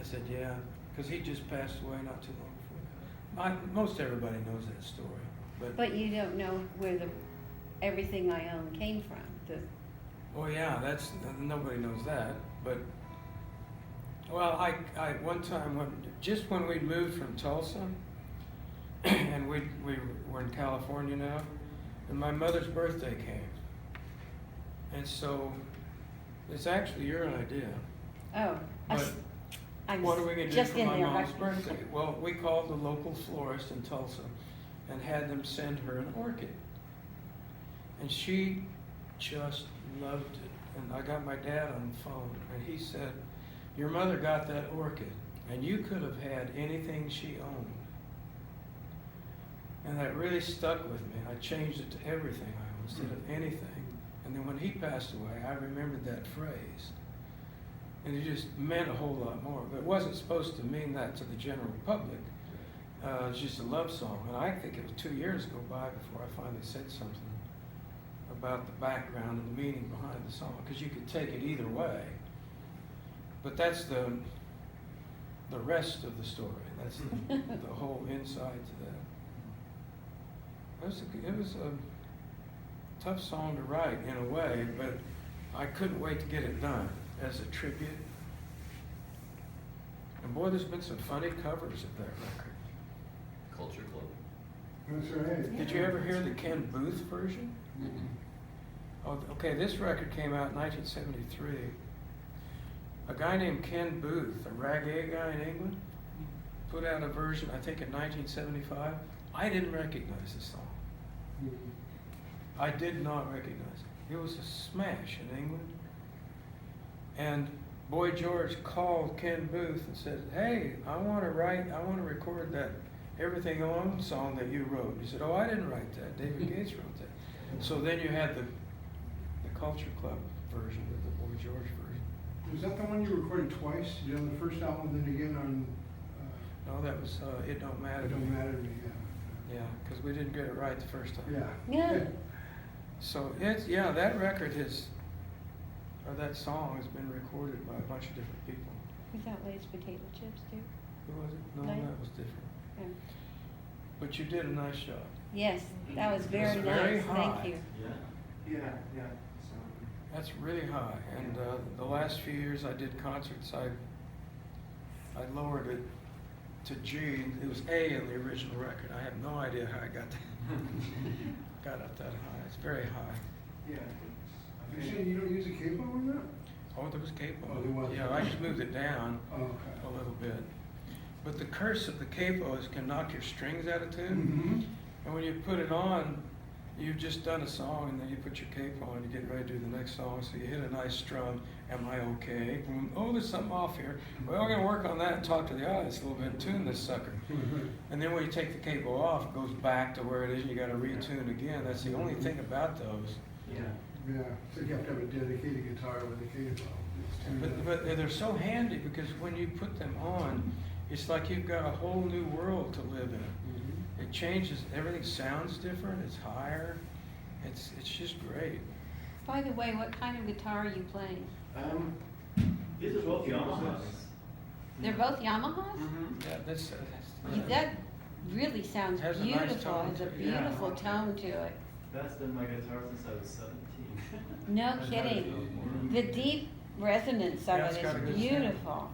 I said, yeah, because he just passed away not too long before. Most everybody knows that story, But you don't know where everything I own came from. Well, yeah, nobody knows that. But well, I one time when we moved from Tulsa, and we were in California now, and my mother's birthday came, and so it's actually your idea. Oh, But I'm what are we going to do just for in my there. mom's birthday? Well, we called the local florist in Tulsa and had them send her an orchid. And she just loved it. And I got my dad on the phone, and he said, your mother got that orchid, and you could have had anything she owned. And that really stuck with me. I changed it to everything I owned instead of anything. And then when he passed away, I remembered that phrase. And it just meant a whole lot more. But it wasn't supposed to mean that to the general public. It's just a love song. And I think it was 2 years go by before I finally said something about the background and the meaning behind the song. Because you could take it either way. But that's the rest of the story. That's the whole inside to that. It was a tough song to write in a way, but I couldn't wait to get it done as a tribute. And boy, there's been some funny covers of that record. Culture Club. That's right. Did you ever hear the Ken Booth version? Mm-hmm. Oh, okay, this record came out in 1973. A guy named Ken Booth, a reggae guy in England, put out a version, I think in 1975. I didn't recognize the song. I did not recognize it. It was a smash in England. And Boy George called Ken Booth and said, hey, I want to record that Everything On song that you wrote. He said, oh, I didn't write that. David Gates wrote that. So then you had the Culture Club version of the Boy George version. Was that the one you recorded twice? You did on the first album, then again on... No, that was It Don't Matter It to Don't Me. Matter to Me, yeah. Yeah, because we didn't get it right the first time. Yeah. So that record that song has been recorded by a bunch of different people. Was that Lay's Potato Chips too? Who was it? No, Lay? that was different. Yeah. But you did a nice job. Yes, that was very It's nice. very Thank high. you. Yeah. Yeah. That's really high. And the last few years I did concerts, I lowered it to G. It was A in the original record. I have no idea how I got up that high. It's very high. Yeah. You're saying you don't use a capo on that? Oh, there was capo. Oh, there was. Yeah, I just moved it down Oh, okay. a little bit. But the curse of the capo is it can knock your strings out of tune. Mm-hmm. And when you put it on, you've just done a song and then you put your capo on and you get ready to do the next song. So you hit a nice strum. Am I okay? Boom. Oh, there's something off here. Well, we're going to work on that and talk to the audience a little bit and tune this sucker. And then when you take the capo off, it goes back to where it is and you got to retune again. That's the only thing about those. Yeah. Yeah, so you have to have a dedicated guitar with a capo. But they're so handy because when you put them on, it's like you've got a whole new world to live in. Mm-hmm. It changes, everything sounds different, it's higher, it's just great. By the way, what kind of guitar are you playing? These are both Yamahas. They're both Yamahas? Mm-hmm. Yeah, that's That really sounds Has a nice beautiful. tone Has a to it, yeah. beautiful tone to it. That's been my guitar since I was 17. No kidding. The deep resonance of Yeah, it it's got a is good sound. beautiful.